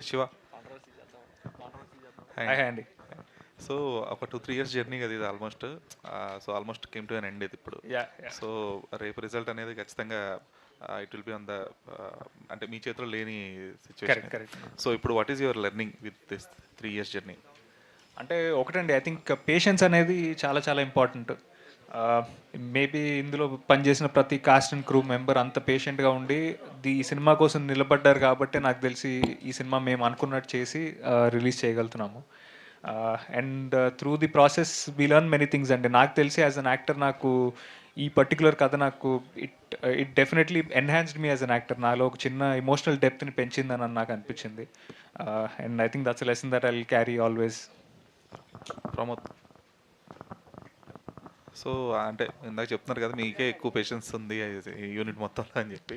Shiva. Hi hi అండి. So ఒక 2-3 years journey కదా ఇది almost. So almost came to an end ఇది ఇప్పుడు. యాహ్! సో రేపు రిజల్ట్ అనేది ఖచ్చితంగా it will be on the అంటే మీ చేతిలో లేని సిచ్యువేషన్. కరెక్ట్. సో ఇప్పుడు what is your learning with this 3 years journey? అంటే ఒకటండి, ఐ థింక్ పేషెన్స్ అనేది చాలా చాలా ఇంపార్టెంట్. మేబీ ఇందులో పనిచేసిన ప్రతి కాస్ట్ అండ్ క్రూ మెంబర్ అంత పేషెంట్‌గా ఉండి ఈ సినిమా కోసం నిలబడ్డారు కాబట్టే నాకు తెలిసి ఈ సినిమా మేము అనుకున్నట్టు చేసి రిలీజ్ చేయగలుగుతున్నాము. And through the process we learn many things అండి. నాకు తెలిసి యాజ్ అన్ యాక్టర్ నాకు ఈ పర్టిక్యులర్ కథ నాకు it definitely enhanced me as an actor. నాలో ఒక చిన్న ఎమోషనల్ డెప్త్‌ని పెంచిందని నాకు అనిపించింది. And I think that's a lesson that I will carry always. Pramod. So అంటే ఇందాక చెప్తున్నారు కదా మీకే ఎక్కువ పేషెన్స్ ఉంది ఈ యూనిట్ మొత్తంలో అని చెప్పి.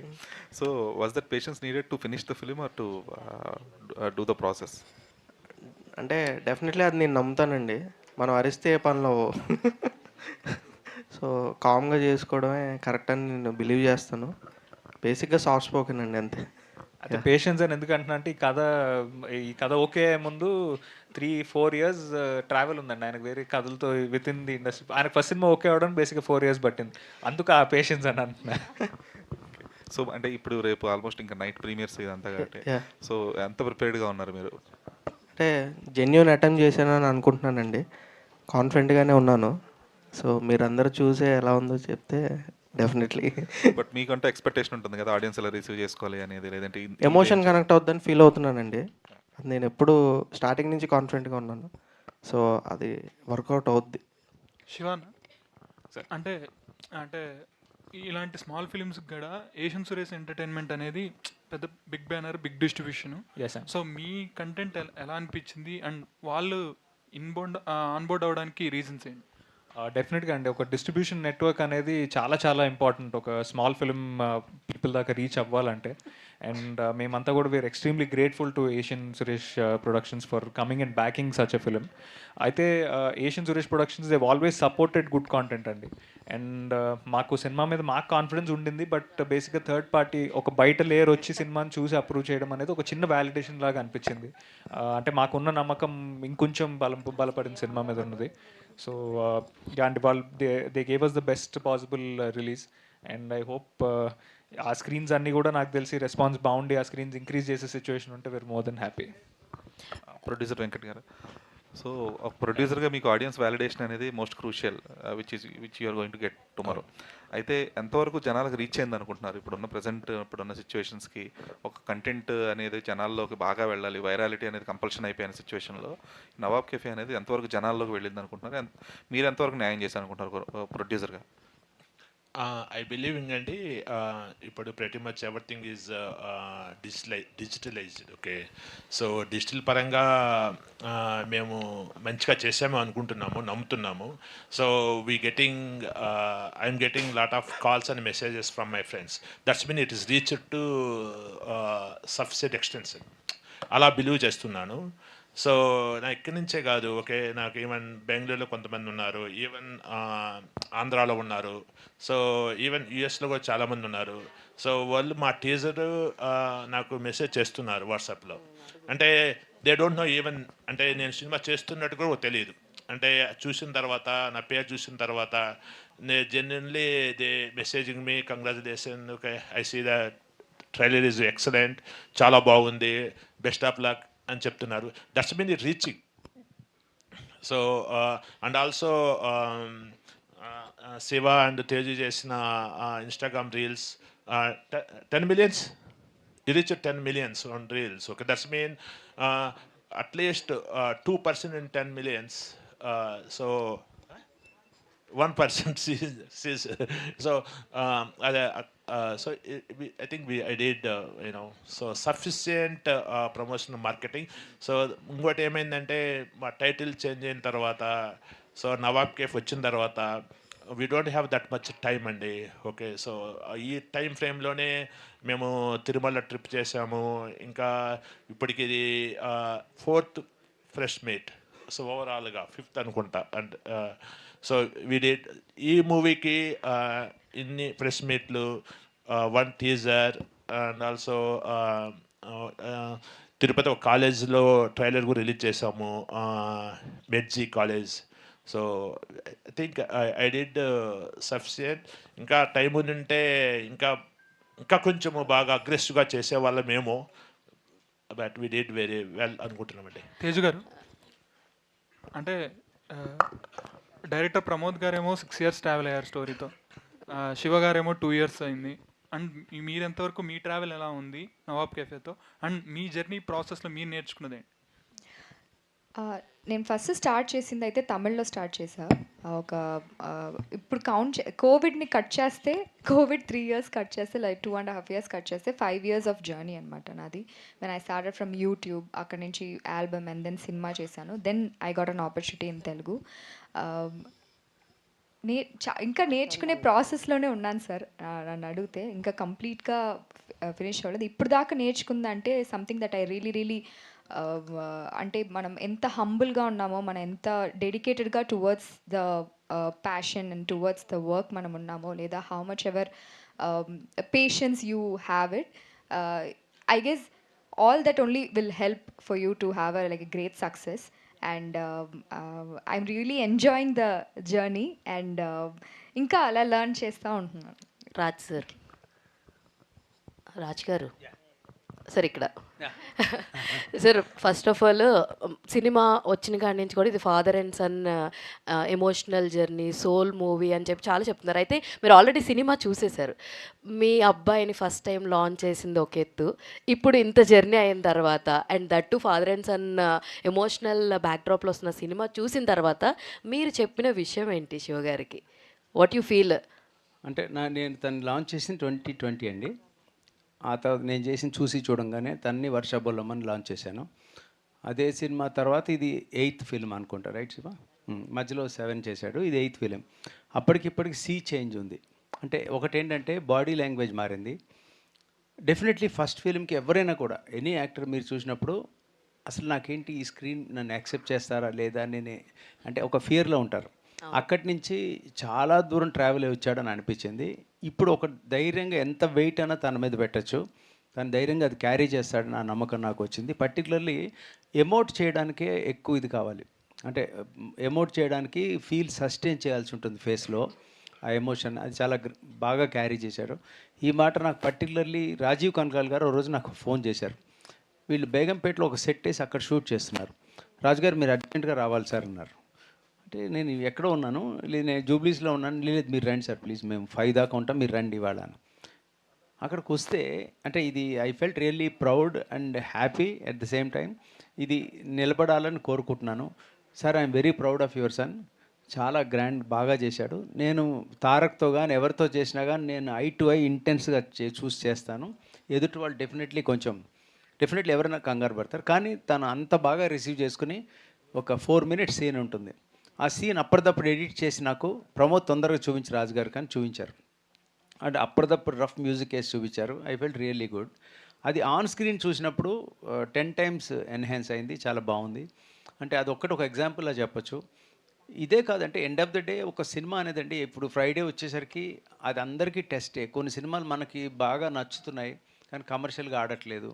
So was that patience needed to finish the film or to do the process? అంటే డెఫినెట్లీ అది నేను నమ్ముతానండి. మనం అరిస్తే ఏ పనులవ్వవు. సో కామ్‌గా చేసుకోవడమే కరెక్ట్ అని నేను బిలీవ్ చేస్తాను. బేసిక్‌గా సాఫ్ట్ స్పోకెన్ అండి అంతే. అయితే పేషెన్స్ అని ఎందుకు అంటున్నా అంటే ఈ కథ ఓకే ముందు 3-4 ఇయర్స్ ట్రావెల్ ఉందండి ఆయనకు వేరే కథలతో విత్ ఇన్ ది ఇండస్ట్రీ. ఆయనకు ఫస్ట్ సినిమా ఓకే అవ్వడానికి బేసిక్గా 4 ఇయర్స్ పట్టింది. అందుకు ఆ పేషెన్స్ అని అంటున్నా. సో అంటే ఇప్పుడు రేపు ఆల్మోస్ట్ ఇంకా నైట్ ప్రీమియర్స్ ఇదంతా కాబట్టి యాహ్! సో ఎంత ప్రిపేర్డ్గా ఉన్నారు మీరు? అంటే జెన్యూన్ అటెంప్ట్ చేశానని అనుకుంటున్నానండి. కాన్ఫిడెంట్‌గానే ఉన్నాను. సో మీరందరూ చూసి ఎలా ఉందో చెప్తే డెఫినెట్లీ బట్ మీకంటే ఎక్స్పెక్టేషన్ ఉంటుంది కదా ఆడియన్స్ ఎలా రిసీవ్ చేసుకోవాలి అనేది, లేదంటే ఎమోషన్ కనెక్ట్ అవుద్దని ఫీల్ అవుతున్నానండి. అది నేను ఎప్పుడూ స్టార్టింగ్ నుంచి కాన్ఫిడెంట్‌గా ఉన్నాను. సో అది వర్కౌట్ అవుద్ది. శివాన్ సార్. అంటే అంటే ఇలాంటి స్మాల్ ఫిలిమ్స్కి కూడా ఏషియన్ సురేష్ ఎంటర్టైన్మెంట్ అనేది పెద్ద big banner, big distribution. Yes అండి. సో మీ కంటెంట్ ఎలా అనిపించింది అండ్ వాళ్ళు ఆన్బోర్డ్ అవ్వడానికి రీజన్స్ ఏంటి? డెఫినెట్గా అండి, ఒక డిస్ట్రిబ్యూషన్ నెట్వర్క్ అనేది చాలా చాలా ఇంపార్టెంట్ ఒక స్మాల్ ఫిల్మ్ పీపుల్ దాకా రీచ్ అవ్వాలంటే. అండ్ మేమంతా కూడా we are extremely grateful to Asian Suresh Productions for coming and backing such a film. అయితే Asian Suresh Productions they've always supported good content అండి. అండ్ మాకు సినిమా మీద మాకు కాన్ఫిడెన్స్ ఉండింది. బట్ బేసిక్గా థర్డ్ పార్టీ ఒక బయట లేయర్ వచ్చి సినిమాని చూసి అప్రూవ్ చేయడం అనేది ఒక చిన్న వ్యాలిడేషన్ లాగా అనిపించింది. అంటే మాకున్న నమ్మకం ఇంకొంచెం బలపడింది సినిమా మీద ఉన్నది. So and they gave us the best possible release, and I hope ఆ స్క్రీన్స్ అన్నీ కూడా నాకు తెలిసి రెస్పాన్స్ బాగుండి ఆ స్క్రీన్స్ ఇంక్రీజ్ చేసే సిచ్యువేషన్ ఉంటే we're more than happy. Producer Venkat garu, so ఒక ప్రొడ్యూసర్గా మీకు ఆడియన్స్ వ్యాలిడేషన్ అనేది most crucial which you're going to get tomorrow. అయితే ఎంతవరకు జనాలకు రీచ్ అయింది అనుకుంటున్నారు? ఇప్పుడున్న సిచ్యువేషన్స్కి ఒక కంటెంట్ అనేది జనాల్లోకి బాగా వెళ్ళాలి, వైరాలిటీ అనేది కంపల్షన్ అయిపోయిన సిచ్యువేషన్లో నవాబ్ కెఫే అనేది ఎంతవరకు జనాల్లోకి వెళ్ళింది అనుకుంటున్నారు? మీరు ఎంతవరకు న్యాయం చేశారు అనుకుంటున్నారు ప్రొడ్యూసర్గా? I believe in అండి ఇప్పుడు pretty much everything is digitalized. Okay, so digital పరంగా మేము మంచిగా చేసాము అనుకుంటున్నాము, నమ్ముతున్నాము. So I'm getting lot of calls and messages from my friends. That's mean it is reached to sufficient extension, అలా బిలీవ్ చేస్తున్నాను. సో నా ఇక్కడి నుంచే కాదు, ఓకే, నాకు ఈవెన్ బెంగళూరులో కొంతమంది ఉన్నారు, ఈవెన్ ఆంధ్రాలో ఉన్నారు, సో ఈవెన్ యూఎస్లో కూడా చాలామంది ఉన్నారు. సో వాళ్ళు మా టీజర్ నాకు మెసేజ్ చేస్తున్నారు వాట్సాప్లో. అంటే దే డోంట్ నో ఈవెన్, అంటే నేను సినిమా చేస్తున్నట్టు కూడా తెలియదు. అంటే చూసిన తర్వాత, నా పేరు చూసిన తర్వాత genuinely they messaging me congratulation, okay, I see the trailer is excellent, చాలా బాగుంది, బెస్ట్ ఆఫ్ లక్ అని చెప్తున్నారు. That's mean it reaching. So and also Shiva and Teju చేసిన Instagram reels 10 millions, you reach 10 millions on reels. Okay, that's mean at least 2% in 10 millions. So 1% sees so I think I did so sufficient promotional marketing. So ఇంకోటి ఏమైందంటే మా title change అయిన తర్వాత, so Nawab cafe వచ్చిన తర్వాత we don't have that much time అండి. Okay, so ఈ time ఫ్రేమ్లోనే మేము తిరుమల ట్రిప్ చేసాము. ఇంకా ఇప్పటికి ఇది 4th ఫ్రెష్ మీట్, సో ఓవరాల్గా 5th అనుకుంటా. అండ్ సో వీడి ఈ మూవీకి ఇన్ని ప్రెస్ మీట్లు, 1 టీజర్, అండ్ ఆల్సో తిరుపతి ఒక కాలేజ్లో ట్రైలర్ కూడా రిలీజ్ చేసాము, మెడ్జీ college. So I think I did sufficient. ఇంకా టైం ఉంటే ఇంకా ఇంకా కొంచెము బాగా అగ్రెసివ్గా చేసేవాళ్ళమేమో, but we did very well అనుకుంటున్నామండి. తేజు గారు, అంటే డైరెక్టర్ ప్రమోద్ గారేమో 6 years ట్రావెల్ అయ్యారు స్టోరీతో, శివ గారేమో 2 years అయింది. అండ్ మీరు ఎంతవరకు మీ ట్రావెల్ ఎలా ఉంది నవాబ్ కెఫేతో, అండ్ మీ జర్నీ ప్రాసెస్లో మీరు నేర్చుకున్నదే? నేను ఫస్ట్ స్టార్ట్ చేసింది అయితే తమిళ్లో స్టార్ట్ చేసా. ఒక ఇప్పుడు కోవిడ్ని కట్ చేస్తే, కోవిడ్ 3 years కట్ చేస్తే, లైక్ 2.5 years కట్ చేస్తే 5 years ఆఫ్ జర్నీ అనమాట నాది. When I started from YouTube, అక్కడ నుంచి ఆల్బమ్ అండ్ దెన్ సినిమా చేశాను. Then I got an opportunity in Telugu. ఇంకా నేర్చుకునే ప్రాసెస్లోనే ఉన్నాను సార్. నన్ను అడిగితే ఇంకా కంప్లీట్గా ఫినిష్ అవ్వలేదు. ఇప్పుడు దాకా నేర్చుకుందంటే సంథింగ్ దట్ ఐ రియలీ అంటే మనం ఎంత హంబుల్గా ఉన్నామో, మనం ఎంత dedicated towards the passion and towards the work మనం ఉన్నామో, లేదా how much ever patience you have it, I guess all that only will help for you to have a great success. And I'm really enjoying the journey, and ఇంకా అలా learn చేస్తూ ఉంటున్నాను. Raj garu sir, ఇక్కడ sir first of all cinema వచ్చిన కాడి నుంచి కూడా ఇది father and son emotional journey, soul movie అని చెప్పి చాలా చెప్తున్నారు. అయితే మీరు ఆల్రెడీ సినిమా చూసేశారు. మీ అబ్బాయిని ఫస్ట్ టైం లాంచ్ చేసింది ఒక ఎత్తు, ఇప్పుడు ఇంత జర్నీ అయిన తర్వాత and that father and son emotional బ్యాక్డ్రాప్లో వస్తున్న సినిమా చూసిన తర్వాత మీరు చెప్పిన విషయం ఏంటి శివ గారికి? What you feel? అంటే నేను తను లాంచ్ చేసిన 2020 అండి. ఆ తర్వాత నేను చేసిన చూసి చూడంగానే తన్ని వర్షబొల్లమని లాంచ్ చేశాను. అదే సినిమా తర్వాత ఇది 8th ఫిల్మ్ అనుకుంటా, రైట్ శివ? మధ్యలో 7 చేశాడు, ఇది 8th ఫిలిం. అప్పటికిప్పటికి చేంజ్ ఉంది. అంటే ఒకటేంటంటే బాడీ లాంగ్వేజ్ మారింది. డెఫినెట్లీ ఫస్ట్ ఫిలింకి ఎవరైనా కూడా ఎనీ యాక్టర్ మీరు చూసినప్పుడు అసలు నాకేంటి ఈ స్క్రీన్ నన్ను యాక్సెప్ట్ చేస్తారా లేదా అని అంటే ఒక ఫియర్లో ఉంటారు. అక్కడి నుంచి చాలా దూరం ట్రావెల్ అయ్యి వచ్చాడని అనిపించింది. ఇప్పుడు ఒక ధైర్యంగా ఎంత వెయిట్ అయినా తన మీద పెట్టచ్చు, తను ధైర్యంగా అది క్యారీ చేస్తాడని ఆ నమ్మకం నాకు వచ్చింది. పర్టికులర్లీ ఎమోట్ చేయడానికే ఎక్కువ ఇది కావాలి. అంటే ఎమోట్ చేయడానికి ఫీల్ సస్టైన్ చేయాల్సి ఉంటుంది ఫేస్లో, ఆ ఎమోషన్ అది చాలా బాగా క్యారీ చేశారు. ఈ మాట నాకు పర్టికులర్లీ రాజీవ్ కనకాల్ గారు ఒక రోజు నాకు ఫోన్ చేశారు. వీళ్ళు బేగంపేటలో ఒక సెట్ వేసి అక్కడ షూట్ చేస్తున్నారు. రాజుగారు మీరు అర్జెంట్గా రావాలి సార్ అన్నారు. అంటే నేను ఎక్కడో ఉన్నాను, నేను జూబ్లీస్లో ఉన్నాను. లేదు మీరు రండి సార్ ప్లీజ్, మేము 5 దాకా ఉంటాం, మీరు రండి ఇవాళ అని. అక్కడికి వస్తే అంటే ఇది I felt really proud and happy at the same time. ఇది నిలబడాలని కోరుకుంటున్నాను. Sir I'm very proud of your son. చాలా గ్రాండ్ బాగా చేశాడు. నేను తారక్తో కానీ ఎవరితో చేసినా కానీ నేను ఐ టు ఐ ఇంటెన్స్గా చూసి చేస్తాను. ఎదుటి వాళ్ళు డెఫినెట్లీ ఎవరైనా కంగారు పడతారు. కానీ తను అంత బాగా రిసీవ్ చేసుకుని ఒక 4 minutes సీన్ ఉంటుంది. ఆ సీన్ అప్పటిదప్పుడు ఎడిట్ చేసి నాకు ప్రమోద్ తొందరగా చూపించి రాజుగారు కానీ చూపించారు. అంటే అప్పటిదప్పుడు రఫ్ మ్యూజిక్ వేసి చూపించారు. I felt really good. అది ఆన్ స్క్రీన్ చూసినప్పుడు 10 times ఎన్హాన్స్ అయింది, చాలా బాగుంది. అంటే అదొక్కటి ఒక ఎగ్జాంపుల్లా చెప్పచ్చు. ఇదే కాదంటే ఎండ్ ఆఫ్ ద డే ఒక సినిమా అనేదండి ఇప్పుడు ఫ్రైడే వచ్చేసరికి అది అందరికీ టెస్టే. కొన్ని సినిమాలు మనకి బాగా నచ్చుతున్నాయి కానీ కమర్షియల్గా ఆడట్లేదు.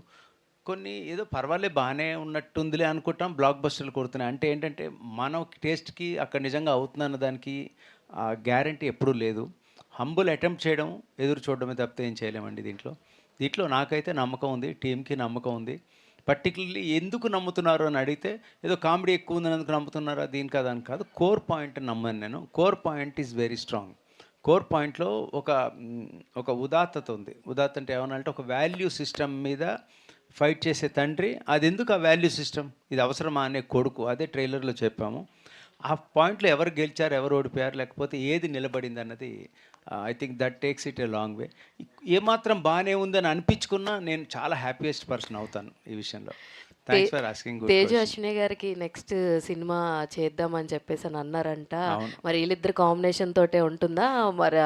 కొన్ని ఏదో పర్వాలే బాగానే ఉన్నట్టుందిలే అనుకుంటాం, బ్లాక్ బస్టర్లు కొడుతున్నాయి. అంటే ఏంటంటే మన టేస్ట్కి అక్కడ నిజంగా అవుతుందన్న దానికి గ్యారంటీ ఎప్పుడూ లేదు. హంబుల్ అటెంప్ట్ చేయడం, ఎదురు చూడడమే తప్పితే ఏం చేయలేమండి దీంట్లో నాకైతే నమ్మకం ఉంది, టీంకి నమ్మకం ఉంది. పర్టికులర్లీ ఎందుకు నమ్ముతున్నారు అని అడిగితే ఏదో కామెడీ ఎక్కువ ఉందనేందుకు నమ్ముతున్నారా దీని కదా అని కాదు, కోర్ పాయింట్ నమ్మాను నేను. Core point is very strong. Core పాయింట్లో ఒక ఉదాత్తత ఉంది. ఉదాత్త అంటే ఏమన్నా అంటే ఒక వాల్యూ సిస్టమ్ మీద ఫైట్ చేసే తండ్రి, అది ఎందుకు ఆ వాల్యూ సిస్టమ్, ఇది అవసరమా అనే కొడుకు, అదే ట్రైలర్లో చెప్పాము. ఆ పాయింట్లో ఎవరు గెలిచారు, ఎవరు ఓడిపోయారు, లేకపోతే ఏది నిలబడింది అన్నది I think that takes it a long way. ఏమాత్రం బాగానే ఉందని అనిపించుకున్నా నేను చాలా హ్యాపీయెస్ట్ పర్సన్ అవుతాను ఈ విషయంలో. Thanks for asking. Teju Ashwini గారికి నెక్స్ట్ సినిమా చేద్దామని చెప్పేసి అని అన్నారంట. మరి వీళ్ళిద్దరు కాంబినేషన్ తోటే ఉంటుందా మరి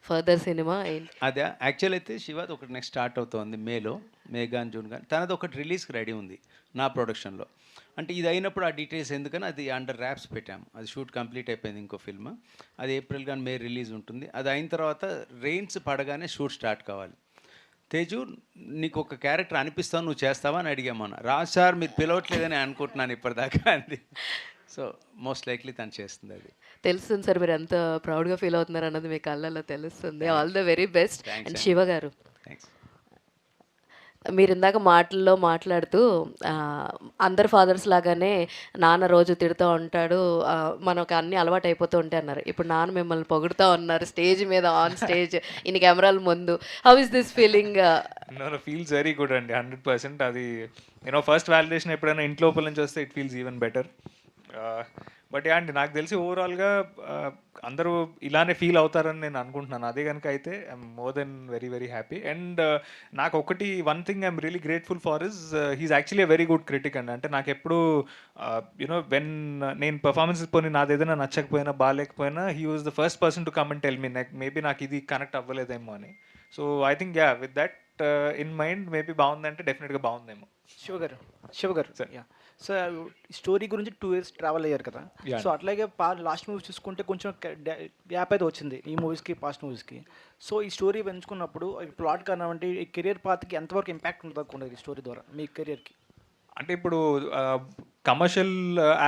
ఫర్దర్ సినిమా? అదే యాక్చువల్ అయితే శివాది ఒకటి నెక్స్ట్ స్టార్ట్ అవుతుంది మే కానీ జూన్ కానీ. తనది ఒకటి రిలీజ్కి రెడీ ఉంది నా ప్రొడక్షన్లో. అంటే ఇది అయినప్పుడు ఆ డీటెయిల్స్ ఎందుకని అది అండర్ ర్యాప్స్ పెట్టాము. అది షూట్ కంప్లీట్ అయిపోయింది, ఇంకో ఫిల్మ్. అది ఏప్రిల్ కానీ మే రిలీజ్ ఉంటుంది. అది అయిన తర్వాత రెయిన్స్ పడగానే షూట్ స్టార్ట్ కావాలి. తేజు నీకు ఒక క్యారెక్టర్ అనిపిస్తావు, నువ్వు చేస్తావా అని అడిగామన్న. రాజ్ సార్ మీరు పిలవట్లేదని అనుకుంటున్నాను ఇప్పటిదాకా అంది. సో మోస్ట్ లైక్లీ తను చేస్తుంది అది. తెలుస్తుంది సార్ మీరు ఎంత ప్రౌడ్గా ఫీల్ అవుతున్నారు అన్నది మీ కళ్ళల్లో తెలుస్తుంది. All the very best. And Shiva గారు, థ్యాంక్స్. మీరు ఇందాక మాటల్లో మాట్లాడుతూ అందరు ఫాదర్స్ లాగానే నాన్న రోజు తిడుతూ ఉంటాడు, మనకు అన్నీ అలవాటు అయిపోతూ ఉంటాయి అన్నారు. ఇప్పుడు నాన్న మిమ్మల్ని పొగుడుతూ ఉన్నారు స్టేజ్ మీద, ఆన్ స్టేజ్, ఇన్ని కెమెరాల ముందు. How is this feeling? Feels very good అండి, 100%. అది ఫస్ట్ వ్యాలిడేషన్ ఎప్పుడైనా ఇంట్లో లోపల నుంచి వస్తే it feels even better. But అండి నాకు తెలిసి ఓవరాల్గా అందరూ ఇలానే ఫీల్ అవుతారని నేను అనుకుంటున్నాను. అదే కనుక అయితే I'm more than very very happy. And నాకు ఒకటి one thing I'm really grateful for is he's actually very good critic అండి. అంటే నాకు ఎప్పుడు వెన్ నేను పర్ఫార్మెన్సెస్ పోనీ నాది ఏదైనా నచ్చకపోయినా బాగాలేకపోయినా he was the first person to come and tell me maybe నాకు ఇది కనెక్ట్ అవ్వలేదేమో అని. So I think with that in mind maybe బాగుందంటే డెఫినెట్గా బాగుందేమో. శివ గారు సో స్టోరీ గురించి 2 years ట్రావెల్ అయ్యారు కదా. సో అట్లాగే లాస్ట్ మూవీస్ చూసుకుంటే కొంచెం గ్యాప్ అయితే వచ్చింది ఈ మూవీస్కి పాస్ట్ మూవీస్కి. సో ఈ స్టోరీ పెంచుకున్నప్పుడు ప్లాట్ కానివ్వండి, ఈ కెరియర్ పాత్కి ఎంతవరకు ఇంపాక్ట్ ఉంటుంది ఈ స్టోరీ ద్వారా మీ కెరియర్కి? అంటే ఇప్పుడు కమర్షియల్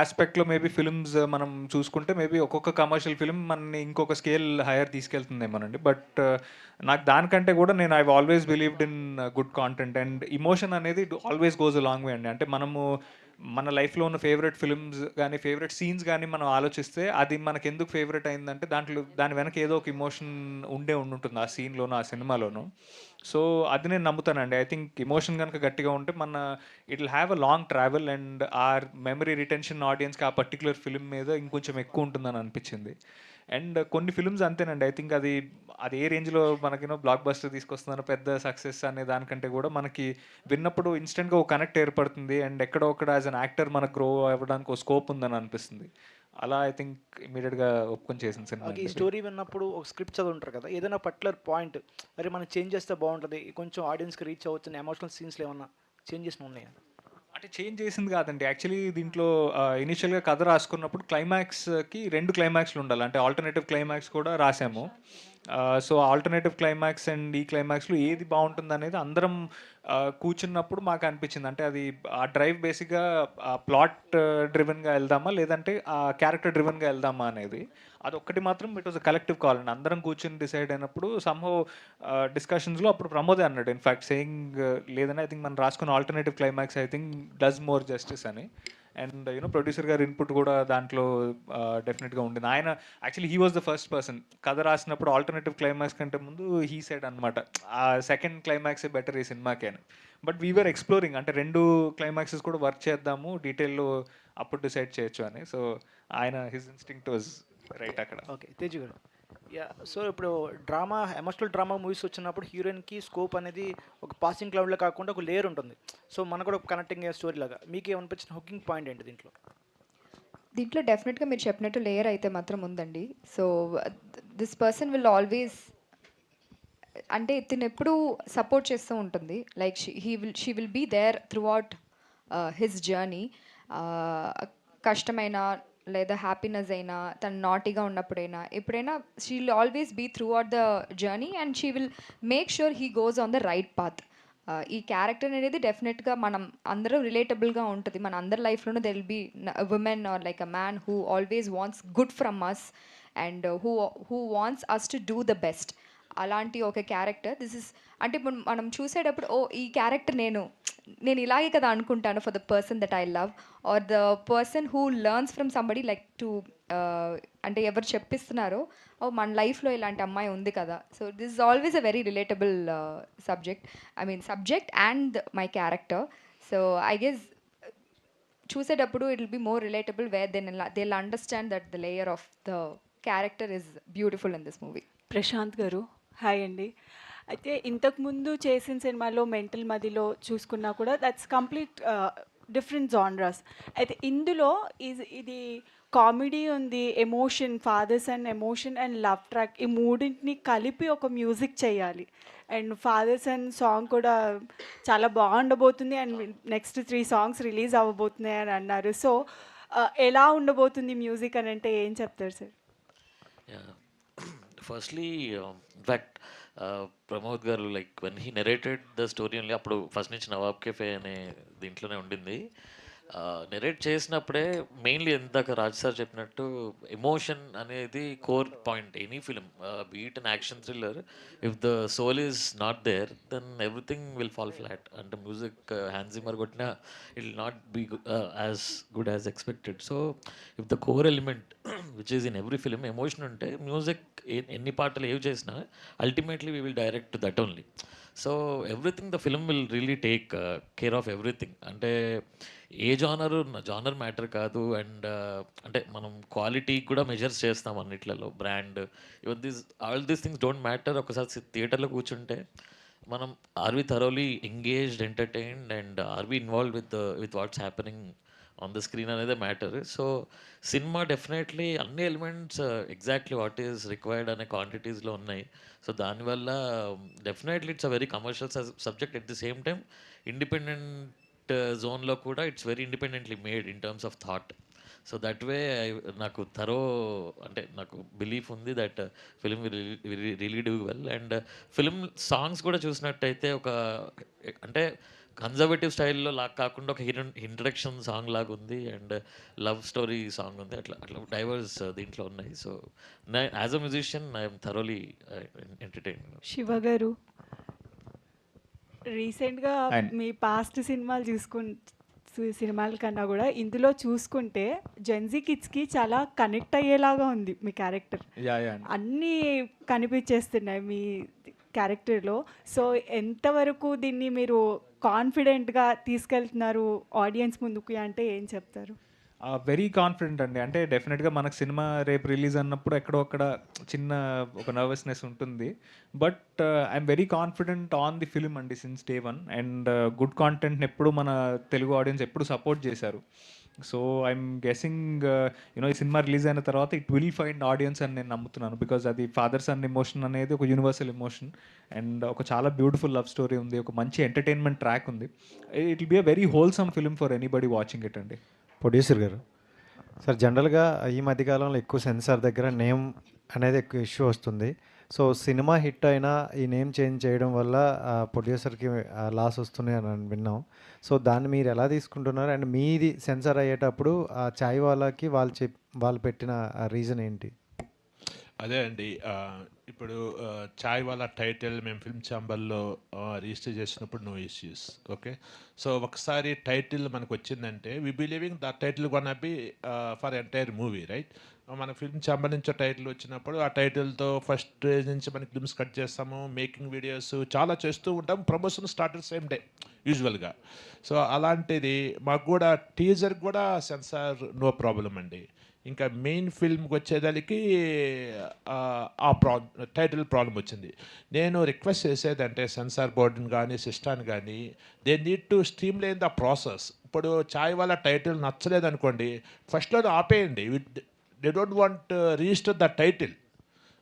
ఆస్పెక్ట్లో మేబీ ఫిల్మ్స్ మనం చూసుకుంటే మేబీ ఒక్కొక్క కమర్షియల్ ఫిల్మ్ మనని ఇంకొక స్కేల్ హైయర్ తీసుకెళ్తుందేమోనండి. బట్ నాకు దానికంటే కూడా నేను I always believed in good content and emotion అనేది always goes a long way అండి. అంటే మనము మన లైఫ్లో ఉన్న ఫేవరెట్ ఫిల్మ్స్ కానీ ఫేవరెట్ సీన్స్ కానీ మనం ఆలోచిస్తే అది మనకు ఎందుకు ఫేవరెట్ అయిందంటే దాని వెనక ఏదో ఒక ఇమోషన్ ఉండుంటుంది ఆ సీన్లోనూ ఆ సినిమాలోనూ. సో అది నేను నమ్ముతానండి. ఐ థింక్ ఇమోషన్ కనుక గట్టిగా ఉంటే it will have a long travel and or memory retention ఆడియన్స్కి ఆ పర్టికులర్ ఫిల్మ్ మీద ఇంకొంచెం ఎక్కువ ఉంటుందని అనిపించింది. అండ్ కొన్ని ఫిల్మ్స్ అంతేనండి. ఐ థింక్ అది ఏ రేంజ్లో మనకి బ్లాక్ బస్టర్ తీసుకొస్తున్నారు పెద్ద సక్సెస్ అనే దానికంటే కూడా మనకి విన్నప్పుడు ఇన్స్టెంట్గా ఒక కనెక్ట్ ఏర్పడుతుంది అండ్ ఎక్కడో ఒకడ యాజ్ అన్ యాక్టర్ మనకు గ్రో అవ్వడానికి ఒక స్కోప్ ఉందని అనిపిస్తుంది. అలా ఐ థింక్ ఇమీడియట్గా ఒప్పుకొని చేసిన సినిమా. ఈ స్టోరీ విన్నప్పుడు ఒక స్క్రిప్ట్ చదువుంటారు కదా, ఏదైనా పర్టికులర్ పాయింట్ మరి మనం చేంజ్ చేస్తే బాగుంటుంది, కొంచెం ఆడియన్స్కి రీచ్ అవ్వచ్చు, ఎమోషనల్ సీన్స్లో ఏమన్నా చేంజెస్ ఉన్నాయా? అంటే చేంజ్ చేసింది కాదండి. యాక్చువల్లీ దీంట్లో ఇనిషియల్గా కథ రాసుకున్నప్పుడు క్లైమాక్స్కి 2 క్లైమాక్స్లు ఉండాలి. అంటే ఆల్టర్నేటివ్ క్లైమాక్స్ కూడా రాసాము. సో ఆల్టర్నేటివ్ క్లైమాక్స్ అండ్ ఈ క్లైమాక్స్లో ఏది బాగుంటుంది అనేది అందరం కూర్చున్నప్పుడు మాకు అనిపించింది. అంటే అది ఆ డ్రైవ్ బేసిక్గా ప్లాట్ డ్రివెన్గా వెళ్దామా లేదంటే ఆ క్యారెక్టర్ డ్రివెన్గా వెళ్దామా అనేది. అదొక్కటి మాత్రం it was a collective call అండి. అందరం కూర్చొని డిసైడ్ అయినప్పుడు సమ్హౌ డిస్కషన్స్లో అప్పుడు ప్రమోదే అన్నాడు ఇన్ఫ్యాక్ట్ సేయింగ్ లేదని ఐ థింక్ మనం రాసుకున్న alternative climax I think does more justice అని. అండ్ ప్రొడ్యూసర్ గారి ఇన్పుట్ కూడా దాంట్లో డెఫినెట్గా ఉండింది. ఆయన actually he was the first person కథ రాసినప్పుడు ఆల్టర్నేటివ్ క్లైమాక్స్ కంటే ముందు హీ సెడ్ అనమాట ఆ సెకండ్ క్లైమాక్సే బెటర్ ఈ సినిమాకి అని. బట్ వీఆర్ ఎక్స్ప్లోరింగ్ అంటే 2 క్లైమాక్సెస్ కూడా వర్క్ చేద్దాము డీటెయిల్లో అప్పుడు డిసైడ్ చేయొచ్చు అని. సో ఆయన హిజ్ ఇన్స్టింక్ట్ వాజ్ రైట్ అక్కడ. ఓకే తేజు గారు, సో ఇప్పుడు డ్రామా ఎమోషనల్ డ్రామా మూవీస్ వచ్చినప్పుడు హీరోయిన్కి స్కోప్ అనేది ఒక పాసింగ్ క్లౌడ్లో కాకుండా ఒక లేయర్ ఉంటుంది. సో మనకు కూడా కనెక్టింగ్ స్టోరీ లాగా మీకు ఏమనిపించిన హుకింగ్ పాయింట్ ఏంటి దీంట్లో డెఫినెట్గా మీరు చెప్పినట్టు లేయర్ అయితే మాత్రం ఉందండి. So this person will always అంటే తిను ఎప్పుడు సపోర్ట్ చేస్తూ ఉంటుంది. Like she will be there throughout his journey. కష్టమైన లేదా హ్యాపీనెస్ అయినా తను నాటీగా ఉన్నప్పుడైనా ఎప్పుడైనా she will always be throughout the journey and she will make sure he goes on the right path. ఈ క్యారెక్టర్ అనేది డెఫినెట్గా మనం అందరూ రిలేటబుల్గా ఉంటుంది. మన అందరి లైఫ్లోనూ there will be women or like a man who always wants good from us and who wants us to do the best. అలాంటి ఒక క్యారెక్టర్ దిస్ ఇస్ అంటే మనం చూసేటప్పుడు ఈ క్యారెక్టర్ నేను ఇలాగే కదా అనుకుంటాను for the person that I love or the person who learns from somebody like to అంటే ఎవరు చెప్పిస్తున్నారో మన లైఫ్లో ఇలాంటి అమ్మాయి ఉంది కదా. So this is always a very relatable subject and my character. So I guess చూసేటప్పుడు it will be more relatable where they will understand that the layer of the character is beautiful in this movie. Prashant గారు hi అండి. అయితే ఇంతకుముందు చేసిన సినిమాలో mental మదిలో చూసుకున్నా కూడా దట్స్ కంప్లీట్ డిఫరెంట్ జానరాస్. అయితే ఇందులో ఇది కామెడీ ఉంది, emotion, fathers and emotion and love track, ఈ మూడింటిని కలిపి ఒక మ్యూజిక్ చేయాలి. అండ్ ఫాదర్స్ అండ్ సాంగ్ కూడా చాలా బాగుండబోతుంది అండ్ నెక్స్ట్ 3 songs రిలీజ్ అవ్వబోతున్నాయి అని అన్నారు. సో ఎలా ఉండబోతుంది మ్యూజిక్ అని అంటే ఏం చెప్తారు సార్? Firstly, that ప్రమోద్ గారు like when he narrated the story only, అప్పుడు ఫస్ట్ నుంచి నవాబ్ కేఫే అనే దీంట్లోనే ఉండింది. నెరేట్ చేసినప్పుడే మెయిన్లీ ఇందాక రాజ్ సార్ చెప్పినట్టు ఎమోషన్ అనేది core point any film, be it an action thriller. If the soul is not there then everything will fall flat. అంటే మ్యూజిక్ హ్యాన్స్ జిమ్మర్ కొట్టినా it will not be as good as expected. So if the core element which is in every film emotion ఉంటే music ఎన్ని పాటలు ఏవి చేసినా ultimately we will direct that only. So everything the film will really take care of everything. అంటే ఏ genre matter కాదు. And అంటే మనం క్వాలిటీ కూడా మెజర్స్ చేస్తాం అన్నిట్లలో, brand even all these things don't matter. ఒకసారి థియేటర్లో కూర్చుంటే మనం are we thoroughly engaged, entertained, and are we involve with what's happening on the screen అనేది మ్యాటర్. సో సినిమా డెఫినెట్లీ అన్ని elements exactly what is required అనే క్వాంటిటీస్లో ఉన్నాయి. So దానివల్ల definitely it's a very commercial subject. At the same time independent జోన్లో కూడా it's very independently made in terms of thought. So that way నాకు అంటే నాకు బిలీఫ్ ఉంది that film really do well. And film songs కూడా చూసినట్టయితే ఒక అంటే కన్జర్వేటివ్ స్టైల్లో లాగా కాకుండా ఒక ఇంట్రడక్షన్ సాంగ్ లాగా ఉంది, అండ్ లవ్ స్టోరీ సాంగ్ ఉంది, అట్లా డైవర్స్ దీంట్లో ఉన్నాయి. So as a musician I'm thoroughly entertain. Shiva గారు, రీసెంట్గా మీ పాస్ట్ సినిమాలు సినిమాల కన్నా కూడా ఇందులో చూసుకుంటే జెన్జీ కిడ్స్కి చాలా కనెక్ట్ అయ్యేలాగా ఉంది మీ క్యారెక్టర్. అన్నీ కనిపించేస్తున్నాయి మీ క్యారెక్టర్లో. సో ఎంతవరకు దీన్ని మీరు కాన్ఫిడెంట్గా తీసుకెళ్తున్నారు ఆడియన్స్ ముందుకు అంటే ఏం చెప్తారు? వెరీ కాన్ఫిడెంట్ అండి. అంటే డెఫినెట్గా మనకు సినిమా రేపు రిలీజ్ అన్నప్పుడు ఎక్కడో అక్కడ చిన్న ఒక నర్వస్నెస్ ఉంటుంది. But I'm very confident on the film అండి since day one. And good కాంటెంట్ని ఎప్పుడు మన తెలుగు ఆడియన్స్ ఎప్పుడు సపోర్ట్ చేశారు. సో ఐఎమ్ గెసింగ్ ఈ సినిమా రిలీజ్ అయిన తర్వాత ఇట్ విల్ ఫైండ్ ఆడియన్స్ అని నేను నమ్ముతున్నాను. బికాజ్ అది ఫాదర్ సన్ ఎమోషన్ అనేది ఒక యూనివర్సల్ ఎమోషన్, అండ్ ఒక చాలా బ్యూటిఫుల్ లవ్ స్టోరీ ఉంది, ఒక మంచి ఎంటర్టైన్మెంట్ ట్రాక్ ఉంది. It will be a very wholesome film for anybody watching it అండి. ప్రొడ్యూసర్ గారు, సార్ జనరల్గా ఈ మధ్యకాలంలో ఎక్కువ సెన్సార్ దగ్గర నేమ్ అనేది ఎక్కువ ఇష్యూ వస్తుంది. సో సినిమా హిట్ అయినా ఈ నేమ్ చేంజ్ చేయడం వల్ల ప్రొడ్యూసర్కి లాస్ వస్తుంది అని విన్నాం. సో దాన్ని మీరు ఎలా తీసుకుంటున్నారు? అండ్ మీది సెన్సార్ అయ్యేటప్పుడు ఆ చాయ్ వాళ్ళకి వాళ్ళు పెట్టిన రీజన్ ఏంటి? అదే అండి, ఇప్పుడు చాయ్ వాళ్ళ టైటిల్ మేము ఫిల్మ్ ఛాంబర్లో రిజిస్టర్ చేసినప్పుడు నో ఇష్యూస్. ఓకే, సో ఒకసారి టైటిల్ మనకు వచ్చిందంటే we believing the title gonna be for entire movie, right? మన ఫిల్మ్ ఛాంబర్ నుంచి టైటిల్ వచ్చినప్పుడు ఆ టైటిల్తో ఫస్ట్ నుంచి మనకి ఫిల్మ్స్ కట్ చేస్తాము, మేకింగ్ వీడియోస్ చాలా చేస్తూ ఉంటాం, ప్రమోషన్ స్టార్టర్ సేమ్ డే యూజువల్గా. సో అలాంటిది మాకు కూడా టీజర్ కూడా సెన్సార్ నో ప్రాబ్లం అండి. ఇంకా మెయిన్ ఫిల్మ్కి వచ్చేదానికి టైటిల్ ప్రాబ్లం వచ్చింది. నేను రిక్వెస్ట్ చేసేదంటే సెన్సార్ బోర్డుని కానీ సిస్టాన్ని కానీ they need to streamline the process. ఇప్పుడు చాయ్ వాళ్ళ టైటిల్ నచ్చలేదు అనుకోండి, ఫస్ట్లో ఆపేయండి. They don't want register the title.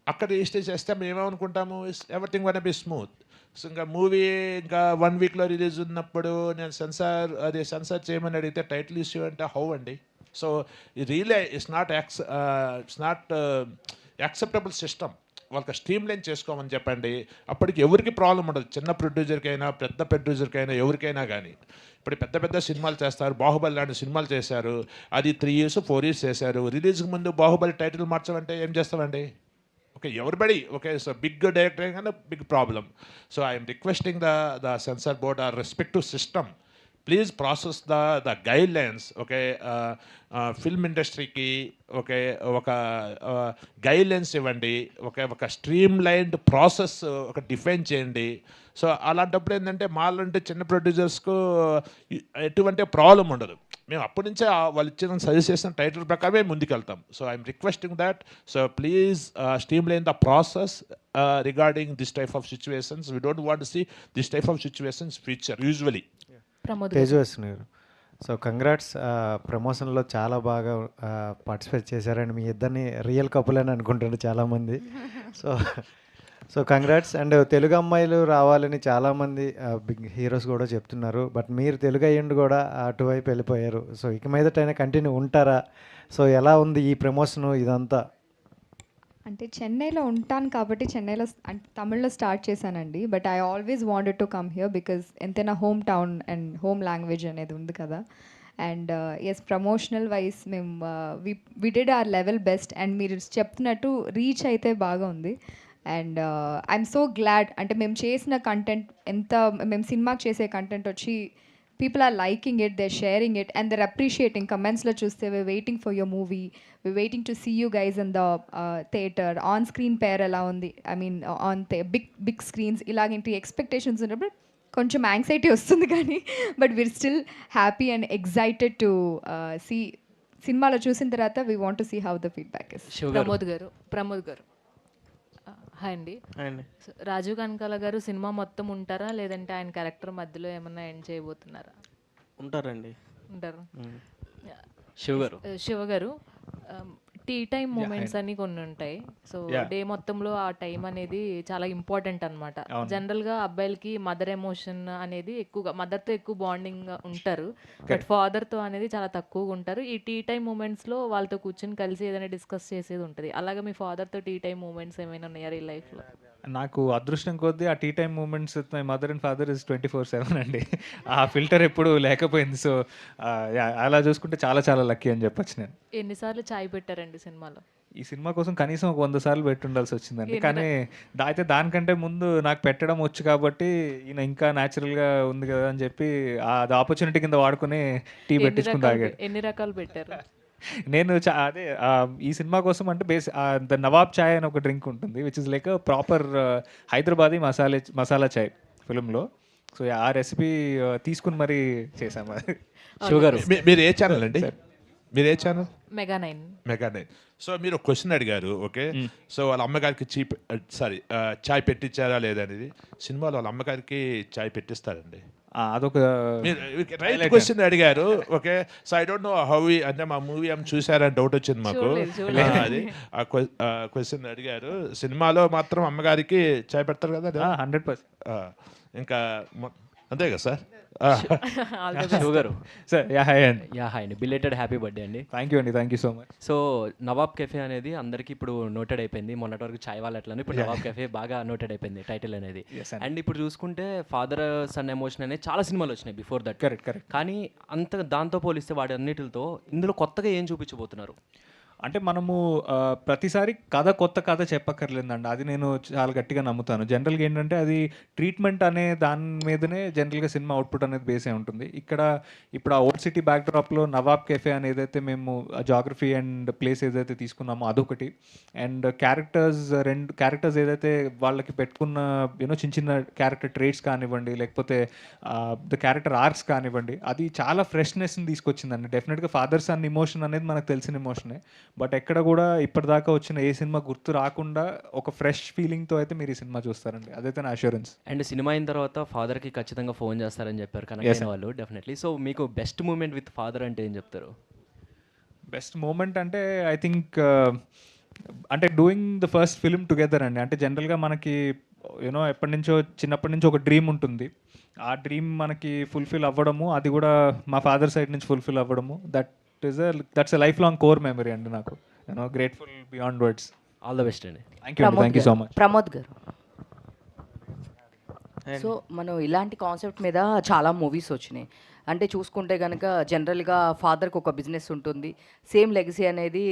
అక్కడ రిజిస్టర్ చేస్తే మేము ఏమనుకుంటాము, everything one be smooth. So ఇంకా మూవీ ఇంకా 1 వీక్లో రిలీజ్ ఉన్నప్పుడు నేను సెన్సార్ చేయమని అడిగితే టైటిల్ ఇష్యూ అంటే హౌ అండి? So really it's not acceptable system. వాళ్ళకి స్ట్రీమ్ లైన్ చేసుకోమని చెప్పండి, అప్పటికి ఎవరికి ప్రాబ్లం ఉండదు. చిన్న ప్రొడ్యూసర్కైనా పెద్ద ప్రొడ్యూసర్కైనా ఎవరికైనా కానీ. ఇప్పుడు పెద్ద పెద్ద సినిమాలు చేస్తారు, బాహుబలి లాంటి సినిమాలు చేశారు, అది 3 years 4 years చేశారు. రిలీజ్కి ముందు బాహుబలి టైటిల్ మార్చమంటే ఏం చేస్తామండి? Okay, everybody okay. So big director కానీ big problem. So I'm requesting the censor board or respective system, please process the guidelines. Okay, film ఇండస్ట్రీకి ఓకే ఒక గైడ్ లైన్స్ ఇవ్వండి, ఒక స్ట్రీమ్ లైన్డ్ ప్రాసెస్ ఒక define చేయండి. సో అలాంటప్పుడు ఏంటంటే మాలాంటి చిన్న ప్రొడ్యూసర్స్కు ఎటువంటి ప్రాబ్లం ఉండదు. మేము అప్పటి నుంచే వాళ్ళు ఇచ్చిన సజెస్ట్ చేసిన టైటిల్ ప్రకారమే ముందుకెళ్తాం. So I'm requesting that. So please streamline the process regarding this type of situations. We don't want to see this type of situations future usually. Tejaswini garu, so congrats, ప్రమోషన్లో చాలా బాగా పార్టిసిపేట్ చేశారండి. మీ ఇద్దరిని real couple అని అనుకుంటారు చాలామంది. So congrats. And Telugu అమ్మాయిలు రావాలని చాలామంది బిగ్ హీరోస్ కూడా చెప్తున్నారు. బట్ మీరు తెలుగు అయ్యండి కూడా అటువైపు వెళ్ళిపోయారు. సో ఇక మీదటైనా కంటిన్యూ ఉంటారా? సో ఎలా ఉంది ఈ ప్రమోషను ఇదంతా? అంటే చెన్నైలో ఉంటాను కాబట్టి చెన్నైలో అంటే తమిళ్లో స్టార్ట్ చేశానండి. But I always wanted to come here because ఎంతైనా home town and home language అనేది ఉంది కదా. అండ్ ఎస్ ప్రమోషనల్ వైజ్ మేము we did our level best and మీరు చెప్తున్నట్టు రీచ్ అయితే బాగా ఉంది. అండ్ ఐఎమ్ సో గ్లాడ్ అంటే మేము చేసిన కంటెంట్ మేము సినిమాకి చేసే కంటెంట్ వచ్చి people are liking it, they're sharing it, and they're appreciating. Comments lo chuste, we're waiting for your movie, we're waiting to see you guys in the theater, on screen pair ela undi, I mean on the big screens ilaginti expectations unnappudu koncham anxiety ostundi gaani but we're still happy and excited to see సినిమాలో చూసిన తర్వాత we want to see how the feedback is. Pramod గారు hi అండి. అండి so Rajiv Kanakala గారు cinema మొత్తం ఉంటారా లేదంటే ఆయన క్యారెక్టర్ మధ్యలో ఏమన్నా ఎండ్ చేయబోతున్నారా? ఉంటారండి. ఉంటారు. శివ గారు టీ టైం మూమెంట్స్ అని కొన్ని ఉంటాయి. సో డే మొత్తంలో ఆ టైం అనేది చాలా ఇంపార్టెంట్ అనమాట. జనరల్గా అబ్బాయిలకి మదర్ ఎమోషన్ అనేది ఎక్కువగా మదర్తో ఎక్కువ బాండింగ్ ఉంటారు, బట్ ఫాదర్తో అనేది చాలా తక్కువగా ఉంటారు. ఈ టీ టైం మూమెంట్స్లో వాళ్ళతో కూర్చొని కలిసి ఏదైనా డిస్కస్ చేసేది ఉంటుంది. అలాగే మీ ఫాదర్తో టీ టైం మూమెంట్స్ ఏమైనా ఉన్నాయా ఈ లైఫ్లో? నాకు అదృష్టం కొద్దీ ఆ tea time moments my mother and father is 24/7 అండి. ఆ ఫిల్టర్ ఎప్పుడు లేకపోయింది. సో అలా చూసుకుంటే చాలా చాలా లక్కీ అని చెప్పొచ్చు నేను. ఎన్నిసార్లు చాయ్ పెట్టారండి సినిమాలో? ఈ సినిమా కోసం కనీసం ఒక 100 సార్లు పెట్టుండాల్సి వచ్చిందండి. కానీ అయితే దానికంటే ముందు నాకు పెట్టడం వచ్చు కాబట్టి ఈయన ఇంకా న్యాచురల్గా ఉంది కదా అని చెప్పి అది ఆపర్చునిటీ కింద వాడుకుని టీ పెట్టించుకుని తాగాడు. ఎన్ని రకాలు పెట్టారు? నేను అదే ఈ సినిమా కోసం అంటే ద నవాబ్ చాయ్ అని ఒక డ్రింక్ ఉంటుంది which is like proper Hyderabadi masala chai ఫిల్మ్లో. సో ఆ రెసిపీ తీసుకుని మరీ చేసాము. షుగర్ మీరు ఏ ఛానల్ అండి? మీరు ఏ ఛానల్? మెగా 9. సో మీరు ఒక క్వశ్చన్ అడిగారు, ఓకే. సో వాళ్ళ అమ్మగారికి చాయ్ పెట్టించారా లేదనేది. సినిమాలో వాళ్ళ అమ్మగారికి చాయ్ పెట్టిస్తారండి. అదొక రైట్ క్వశ్చన్ అడిగారు, okay. So I don't know how అంటే మా మూవీ ఏమి చూసారని డౌట్ వచ్చింది మాకు. అది ఆ క్వశ్చన్ అడిగారు. సినిమాలో మాత్రం అమ్మగారికి చాయ్ పెడతారు కదా 100%. ఇంకా అంతే కదా సార్? హాయ్ అండి, బిలేటెడ్ హ్యాపీ బర్త్డే అండి. Thank you so much. So Nawab cafe అనేది అందరికీ ఇప్పుడు నోటెడ్ అయిపోయింది. మొన్నటి వరకు చాయ్ వాళ్ళ అట్లా, ఇప్పుడు నవాబ్ కెఫే బాగా నోటెడ్ అయిపోయింది టైటిల్ అనేది. అండ్ ఇప్పుడు చూసుకుంటే ఫాదర్ సన్ ఎమోషన్ అనేది చాలా సినిమాలు వచ్చినాయి బిఫోర్ దట్. కరెక్ట్. కానీ దాంతో పోలిస్తే వాటి అన్నిటితో ఇందులో కొత్తగా ఏం చూపించబోతున్నారు? అంటే మనము ప్రతిసారి కొత్త కథ చెప్పక్కర్లేదండి. అది నేను చాలా గట్టిగా నమ్ముతాను. జనరల్గా ఏంటంటే అది ట్రీట్మెంట్ అనే దాని మీదనే జనరల్గా సినిమా అవుట్పుట్ అనేది బేస్ అయి ఉంటుంది. ఇప్పుడు ఆ ఓల్డ్ సిటీ బ్యాక్డ్రాప్లో నవాబ్ కెఫే అని ఏదైతే మేము జాగ్రఫీ అండ్ ప్లేస్ ఏదైతే తీసుకున్నామో అదొకటి, అండ్ రెండు క్యారెక్టర్స్ ఏదైతే వాళ్ళకి పెట్టుకున్న చిన్న చిన్న క్యారెక్టర్ ట్రేట్స్ కానివ్వండి, లేకపోతే ద క్యారెక్టర్ ఆర్క్స్ కానివ్వండి, అది చాలా ఫ్రెష్నెస్ని తీసుకొచ్చిందండి. డెఫినెట్గా ఫాదర్ సన్ ఇమోషన్ అనేది మనకు తెలిసిన ఇమోషనే, బట్ ఎక్కడ కూడా ఇప్పటిదాకా వచ్చిన ఏ సినిమా గుర్తు రాకుండా ఒక ఫ్రెష్ ఫీలింగ్తో అయితే మీరు ఈ సినిమా చూస్తారండి. అదైతే నా అష్యూరెన్స్. అండ్ సినిమా అయిన తర్వాత ఫాదర్కి ఖచ్చితంగా ఫోన్ చేస్తారని చెప్పారు కనెక్ట్ అయిన వాళ్ళు డెఫినెట్లీ. సో మీకు బెస్ట్ మూమెంట్ విత్ ఫాదర్ అంటే ఏం చెప్తారు? బెస్ట్ మూమెంట్ అంటే ఐ థింక్ అంటే doing the first film together అండి. అంటే జనరల్గా మనకి చిన్నప్పటి నుంచి ఒక డ్రీమ్ ఉంటుంది. ఆ డ్రీమ్ మనకి ఫుల్ఫిల్ అవ్వడము, అది కూడా మా ఫాదర్ సైడ్ నుంచి ఫుల్ఫిల్ అవ్వడము, that's a lifelong core memory అండి నాకు. grateful beyond words. All the best అండి. Thank you so much. Pramod garu, so మనం ఇలాంటి కాన్సెప్ట్ మీద చాలా మూవీస్ వచ్చినాయి. అంటే చూసుకుంటే కనుక జనరల్గా ఫాదర్కి ఒక బిజినెస్ ఉంటుంది, సేమ్ లెగసీ అనేది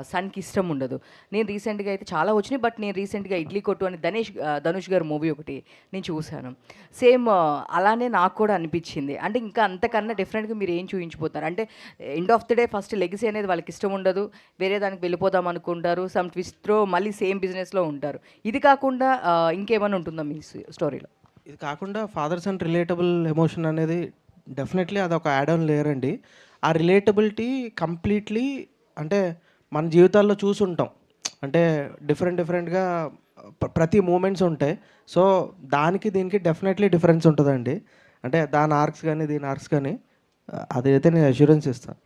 సన్కి ఇష్టం ఉండదు. నేను రీసెంట్గా అయితే చాలా వచ్చినాయి, బట్ నేను రీసెంట్గా ఇడ్లీ కొట్టు అని ధనుష్ గారు మూవీ ఒకటి నేను చూశాను. సేమ్ అలానే నాకు కూడా అనిపించింది. అంటే ఇంకా అంతకన్నా డిఫరెంట్గా మీరు ఏం చూపించిపోతారు అంటే end of the day first legacy అనేది వాళ్ళకి ఇష్టం ఉండదు, వేరే దానికి వెళ్ళిపోదాం అనుకుంటారు, సమ్ ట్విస్ట్తో మళ్ళీ సేమ్ బిజినెస్లో ఉంటారు. ఇది కాకుండా ఇంకేమైనా ఉంటుందా మీ స్టోరీలో? ఇది కాకుండా ఫాదర్ సన్ రిలేటబుల్ ఎమోషన్ అనేది డెఫినెట్లీ అదొక యాడ్ ఆన్ లేయర్ అండి. ఆ రిలేటబిలిటీ కంప్లీట్లీ అంటే మన జీవితాల్లో చూసుంటాం. అంటే డిఫరెంట్గా ప్రతి మూమెంట్స్ ఉంటాయి. సో దీనికి డెఫినెట్లీ డిఫరెన్స్ ఉంటుందండి. అంటే దాని ఆర్క్స్ కానీ దీని ఆర్క్స్ కానీ అదైతే నేను అష్యూరెన్స్ ఇస్తాను.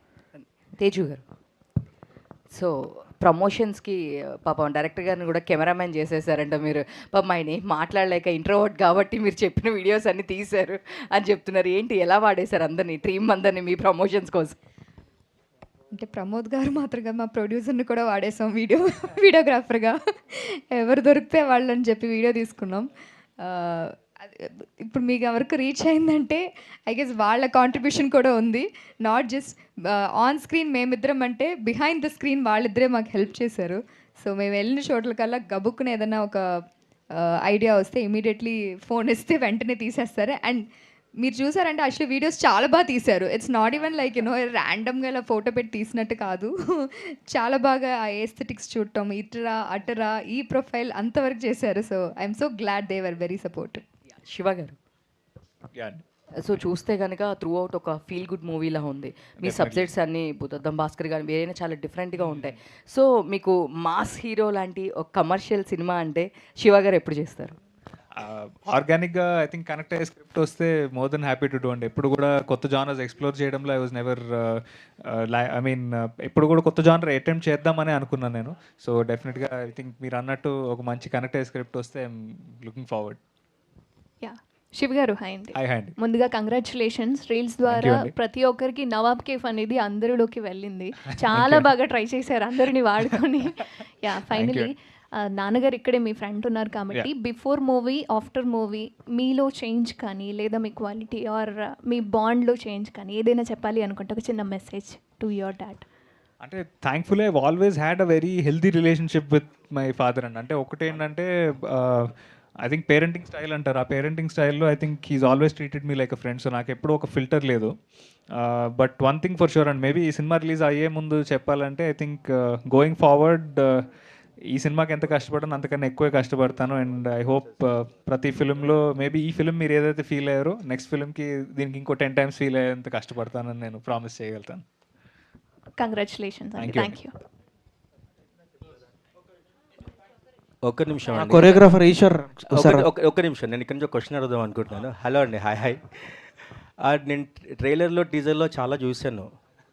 తేజు గారు, సో ప్రమోషన్స్కి పాపం డైరెక్టర్ గారిని కూడా కెమెరామ్యాన్ చేసేసారంట మీరు. పాపం ఆయన మాట్లాడలేక ఇంట్రోవర్ట్ కాబట్టి మీరు చెప్పిన వీడియోస్ అన్నీ తీశారు అని చెప్తున్నారు. ఏంటి, ఎలా వాడేశారు అందరినీ, టీమ్ అందరినీ మీ ప్రమోషన్స్ కోసం? అంటే ప్రమోద్ గారు మాత్రంగా మా ప్రొడ్యూసర్ని కూడా వాడేసాం వీడియోగ్రాఫర్గా. ఎవరు దొరికితే వాళ్ళని చెప్పి వీడియో తీసుకున్నాం. ఇప్పుడు మీకు ఎవరికి రీచ్ అయిందంటే ఐ గెస్ వాళ్ళ కాంట్రిబ్యూషన్ కూడా ఉంది. నాట్ జస్ట్ ఆన్ స్క్రీన్ మేమిద్దరం అంటే బిహైండ్ ద స్క్రీన్ వాళ్ళిద్దరే మాకు హెల్ప్ చేశారు. సో మేము వెళ్ళిన చోట్లకల్లా గబుక్కున ఏదైనా ఒక ఐడియా వస్తే ఇమీడియట్లీ ఫోన్ ఇస్తే వెంటనే తీసేస్తారు. అండ్ మీరు చూసారంటే యాక్చువల్లీ వీడియోస్ చాలా బాగా తీశారు. ఇట్స్ నాట్ ఈవెన్ లైక్ ర్యాండమ్గా ఇలా ఫోటో పెట్టి తీసినట్టు కాదు. చాలా బాగా ఆ ఏస్థెటిక్స్ చూడటం, ఇటరా అటరా ఈ ప్రొఫైల్ అంతవరకు చేశారు. So I'm so glad they were very supportive. Shiva గారు, సో చూస్తే కనుక త్రూ అవుట్ ఒక ఫీల్ గుడ్ మూవీలా ఉంది. మీ సబ్జెక్ట్స్ అన్నీ బుద్ధం భాస్కర్ కానీ వేరైనా చాలా డిఫరెంట్గా ఉంటాయి. సో మీకు మాస్ హీరో లాంటి ఒక కమర్షియల్ సినిమా అంటే శివ గారు ఎప్పుడు చేస్తారు? ఆర్గానిక్గా ఐ థింక్ కనెక్ట్ అయ్యే స్క్రిప్ట్ వస్తే more than happy to do అండి. ఎప్పుడు కూడా కొత్త జానర్స్ ఎక్స్ప్లోర్ చేయడంలో I was never I mean ఎప్పుడు కూడా కొత్త జానర్ అటెంప్ట్ చేద్దామని అనుకున్నాను నేను. సో డెఫినెట్గా ఐ థింక్ మీరు అన్నట్టు ఒక మంచి కనెక్ట్ అయ్యే స్క్రిప్ట్ వస్తే I'm looking forward. Yeah, Shiv గారు హాయ్ అండి. హాయ్ అండి. ముందుగా కంగ్రాచులేషన్స్. రీల్స్ ద్వారా ప్రతి ఒక్కరికి నవాబ్ కేఫ్ అనేది అందరిలోకి వెళ్ళింది. చాలా బాగా ట్రై చేశారు అందరిని వాడుకొని. యా, ఫైనలీ నాన్నగారు ఇక్కడే మీ ఫ్రెండ్ ఉన్నారు కాబట్టి బిఫోర్ మూవీ ఆఫ్టర్ మూవీ మీలో చేంజ్ కానీ లేదా మీ క్వాలిటీ ఆర్ మీ బాండ్లో చేంజ్ కానీ ఏదైనా చెప్పాలి అనుకుంటే ఒక చిన్న మెసేజ్ టు యువర్ డాడ్. అంటే thankful I always had a very healthy relationship with my father అండి. అంటే ఒకటేంటంటే ఐ థింక్ పేరెంటింగ్ స్టైల్ అంటారు. ఆ పేరెంటింగ్ స్టైల్లో I think he's always treated me like a friend. So నాకు ఎప్పుడూ ఒక ఫిల్టర్ లేదు. But one thing for sure and maybe ఈ సినిమా రిలీజ్ అయ్యే ముందు చెప్పాలంటే ఐ థింక్ గోయింగ్ ఫార్వర్డ్ ఈ సినిమాకి ఎంత కష్టపడాను అంతకన్నా ఎక్కువే కష్టపడతాను. అండ్ ఐ హోప్ ప్రతి ఫిలింలో మేబీ ఈ ఫిలిం మీరు ఏదైతే ఫీల్ అయ్యారో నెక్స్ట్ ఫిలింకి దీనికి ఇంకో 10 times ఫీల్ అయ్యేంత కష్టపడతానని నేను ప్రామిస్ చేయగలుగుతాను. కంగ్రాచులేషన్స్ అండి. Thank you. ఒక్క నిమిషం, కొరియోగ్రాఫర్ ఈశ్వర్ ఒక్క నిమిషం, నేను ఇక్కడ నుంచి ఒక క్వశ్చన్ అడుగుదాం అనుకుంటున్నాను. హలో అండి, హాయ్ హాయ్. నేను ట్రైలర్లో టీజర్లో చాలా చూశాను.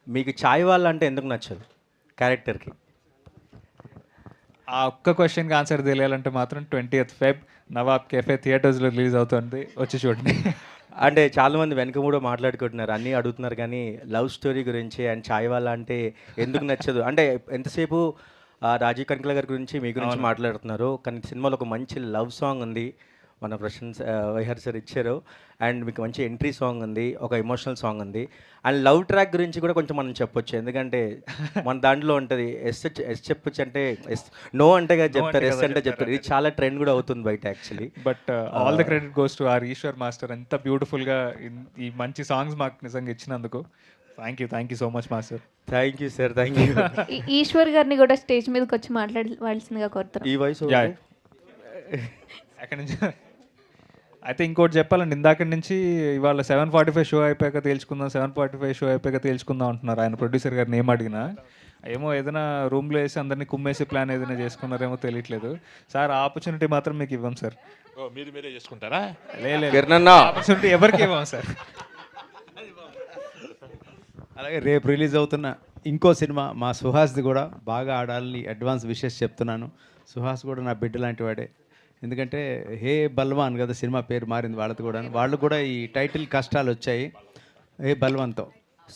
మీకు చాయ్ వాళ్ళ అంటే ఎందుకు నచ్చదు క్యారెక్టర్కి? ఆ ఒక్క క్వశ్చన్కి ఆన్సర్ తెలియాలంటే మాత్రం 20th Feb నవాబ్ కేఫే థియేటర్స్లో రిలీజ్ అవుతుంది, వచ్చి చూడండి. అంటే చాలామంది వెనక కూడా మాట్లాడుకుంటున్నారు, అన్నీ అడుగుతున్నారు, కానీ లవ్ స్టోరీ గురించి అండ్ చాయ్ వాళ్ళ అంటే ఎందుకు నచ్చదు అంటే ఎంతసేపు రాజీవ్ కనకల గారి గురించి మీ గురించి మాట్లాడుతున్నారు, కానీ సినిమాలో ఒక మంచి లవ్ సాంగ్ ఉంది, మన ప్రశాంత్ వైహర్ సార్ ఇచ్చారు. అండ్ మీకు మంచి ఎంట్రీ సాంగ్ ఉంది, ఒక ఎమోషనల్ సాంగ్ ఉంది. అండ్ లవ్ ట్రాక్ గురించి కూడా కొంచెం మనం చెప్పొచ్చు, ఎందుకంటే మన దాంట్లో ఉంటుంది ఎస్ చెప్పొచ్చు అంటే ఎస్, నో అంటే కదా చెప్తారు, ఎస్ అంటే చెప్తారు. ఇది చాలా ట్రెండ్ కూడా అవుతుంది బయట actually. But all the credit goes to our Eshwar master. ఎంత బ్యూటిఫుల్గా ఈ మంచి సాంగ్స్ మాకు నిజంగా ఇచ్చినందుకు thank you so much master. Thank you sir, thank you. Eshwar గారిని కూడా స్టేజ్ మీదకి వచ్చి మాట్లాడవలసిందిగా కోరుతారు. ఈ వయసు అక్కడి నుంచి అయితే ఇంకోటి చెప్పాలండి, ఇందాక నుంచి ఇవాళ 7:45 షో అయిపోయాక తేల్చుకుందాం, 7:45 షో అయిపోయాక తేల్చుకుందాం అంటున్నారు ఆయన ప్రొడ్యూసర్ గారిని. ఏం అడిగినా ఏమో ఏదైనా రూమ్లో వేసి అందరినీ కుమ్మేసి ప్లాన్ ఏదైనా చేసుకున్నారేమో తెలియట్లేదు సార్. ఆ ఆపర్చునిటీ మాత్రం మీకు ఇవ్వం సార్. మీరే చేసుకుంటారా? లేదు, ఆపర్చునిటీ ఎవరికి ఇవ్వం సార్. అలాగే రేపు రిలీజ్ అవుతున్న ఇంకో సినిమా మా సుహాస్ది కూడా బాగా ఆడాలని అడ్వాన్స్ విషెస్ చెప్తున్నాను. సుహాస్ కూడా నా బిడ్డ లాంటి వాడే, ఎందుకంటే హే బల్వాన్ కదా సినిమా పేరు మారింది వాళ్ళది కూడా. వాళ్ళు కూడా ఈ టైటిల్ కష్టాలు వచ్చాయి హే బల్వాన్తో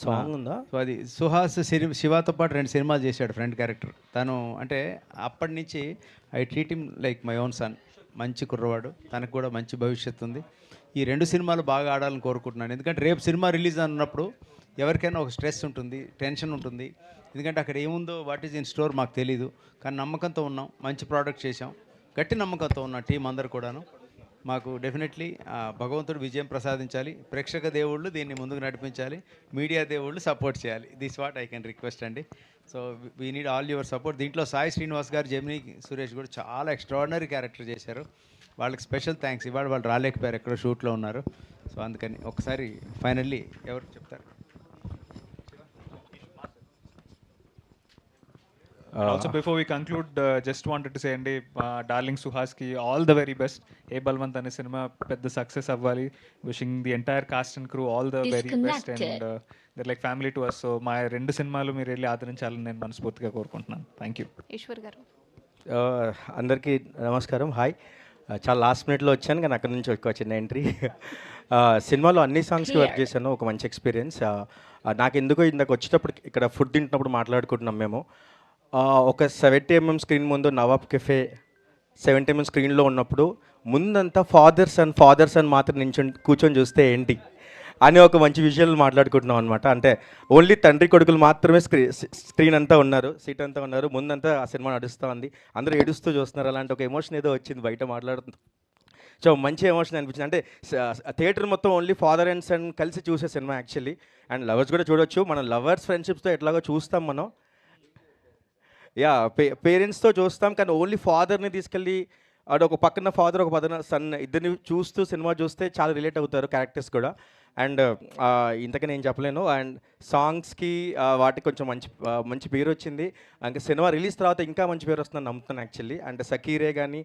సాంగ్ ఉందా. సో అది సుహాస్ శివతో పాటు 2 సినిమాలు చేశాడు ఫ్రంట్ క్యారెక్టర్. తను అంటే అప్పటి నుంచి I treat him like my own son. మంచి కుర్రవాడు, తనకు కూడా మంచి భవిష్యత్తు ఉంది. ఈ 2 సినిమాలు బాగా ఆడాలని కోరుకుంటున్నాను, ఎందుకంటే రేపు సినిమా రిలీజ్ అన్నప్పుడు ఎవరికైనా ఒక స్ట్రెస్ ఉంటుంది, టెన్షన్ ఉంటుంది, ఎందుకంటే అక్కడ ఏముందో వాట్ ఈజ్ ఇన్ స్టోర్ మాకు తెలీదు. కానీ నమ్మకంతో ఉన్నాం, మంచి ప్రోడక్ట్ చేసాం, గట్టి నమ్మకంతో ఉన్న టీం అందరు కూడాను. మాకు డెఫినెట్లీ భగవంతుడు విజయం ప్రసాదించాలి, ప్రేక్షక దేవుళ్ళు దీన్ని ముందుకు నడిపించాలి, మీడియా దేవుళ్ళు సపోర్ట్ చేయాలి. This what I can request అండి. So we need all your support. దీంట్లో సాయి శ్రీనివాస్ గారు, జెమినీ సురేష్ కూడా చాలా ఎక్స్ట్రాడినరీ క్యారెక్టర్ చేశారు. వాళ్ళకి స్పెషల్ థ్యాంక్స్. ఇవాళ వాళ్ళు రాలేకపోయారు, ఎక్కడో షూట్లో ఉన్నారు. సో అందుకని ఒకసారి ఫైనల్లీ ఎవరు చెప్తారు? Also before we conclude, just wanted to say అండి, డార్లింగ్ సుహాస్కి ఆల్ ద వెరీ బెస్ట్. ఏ బల్వంత్ అనే సినిమా పెద్ద సక్సెస్ అవ్వాలి. Wishing the entire cast and crew all the very best and they're like family to us. So మా 2 సినిమాలు మీరు వెళ్ళి ఆదరించాలని నేను మనస్ఫూర్తిగా కోరుకుంటున్నాను. Thank you. ఈశ్వర్ గారు. అందరికీ నమస్కారం, హాయ్. చాలా లాస్ట్ మినిట్లో వచ్చాను, కానీ అక్కడ నుంచి ఒక చిన్న ఎంట్రీ. సినిమాలో అన్ని సాంగ్స్కి వర్క్ చేశాను, ఒక మంచి ఎక్స్పీరియన్స్. నాకు ఎందుకో ఇందాక వచ్చేటప్పుడు ఇక్కడ ఫుడ్ తింటున్నప్పుడు మాట్లాడుకుంటున్నాం మేము. ఒక 70mm స్క్రీన్ ముందు నవాబ్ కెఫే 70mm స్క్రీన్లో ఉన్నప్పుడు ముందంతా ఫాదర్ సన్ మాత్రం కూర్చొని చూస్తే ఏంటి అని ఒక మంచి విజువల్ మాట్లాడుకుంటున్నాం అనమాట. అంటే ఓన్లీ తండ్రి కొడుకులు మాత్రమే స్క్రీన్ అంతా ఉన్నారు, సీట్ అంతా ఉన్నారు, ముందంతా ఆ సినిమా నడుస్తూ ఉంది, అందరూ ఏడుస్తూ చూస్తున్నారు. అలాంటి ఒక ఎమోషన్ ఏదో వచ్చింది బయట మాట్లాడుతూ. సో మంచి ఎమోషన్ అనిపించింది. అంటే థియేటర్ మొత్తం ఓన్లీ ఫాదర్ అండ్ సన్ కలిసి చూసే సినిమా యాక్చువల్లీ. అండ్ లవర్స్ కూడా చూడొచ్చు, మనం లవర్స్ ఫ్రెండ్షిప్స్తో ఎట్లాగో చూస్తాం మనం, పేరెంట్స్తో చూస్తాం, కానీ ఓన్లీ ఫాదర్ని తీసుకెళ్ళి ఒక పక్కన ఫాదర్ ఒక పక్కన సన్ ఇద్దరిని చూస్తూ సినిమా చూస్తే చాలా రిలేట్ అవుతారు క్యారెక్టర్స్ కూడా. అండ్ ఇంతకని నేను చెప్పలేను. అండ్ సాంగ్స్కి వాటికి కొంచెం మంచి పేరు వచ్చింది. ఇంకా సినిమా రిలీజ్ తర్వాత ఇంకా మంచి పేరు వస్తుందని నమ్ముతున్నాను యాక్చువల్లీ. అండ్ సకీరే కానీ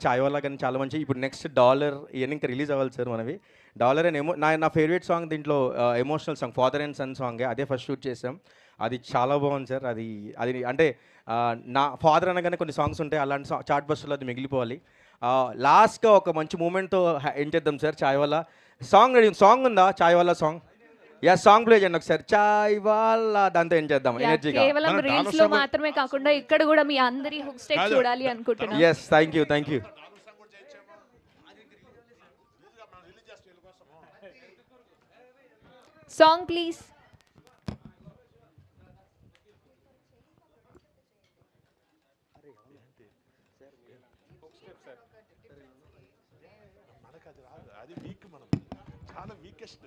చాయ్వాలా కానీ చాలా మంచి. ఇప్పుడు నెక్స్ట్ డాలర్ ఇవన్నీ ఇంకా రిలీజ్ అవ్వాలి సార్ మనవి. డాలర్ అండ్ నా ఫేవరెట్ సాంగ్ దీంట్లో emotional song father and son సాంగే, అదే ఫస్ట్ షూట్ చేసాం. అది చాలా బాగుంది సార్. అది అంటే నా ఫాదర్ అనగానే కొన్ని సాంగ్స్ ఉంటాయి, అలాంటి చార్ట్ బస్సులో అది మిగిలిపోవాలి. లాస్ట్గా ఒక మంచి మూమెంట్తో ఏం చేద్దాం సార్. చాయ్వాలా సాంగ్ ఉందా? చాయ్వాలా సాంగ్, సాంగ్ ప్లే చేయండి ఒకసారి. చాయ్వాలా దాంతో ఏం చేద్దాం ఎనర్జీగా. కేవలం రీల్స్ లో మాత్రమే కాకుండా ఇక్కడ కూడా మీ అందరి హుక్ స్టెప్ చూడాలి అనుకుంటున్నాను. Yes, thank you. Song please. అది వీక్, మనం చాలా వీకెస్ట్.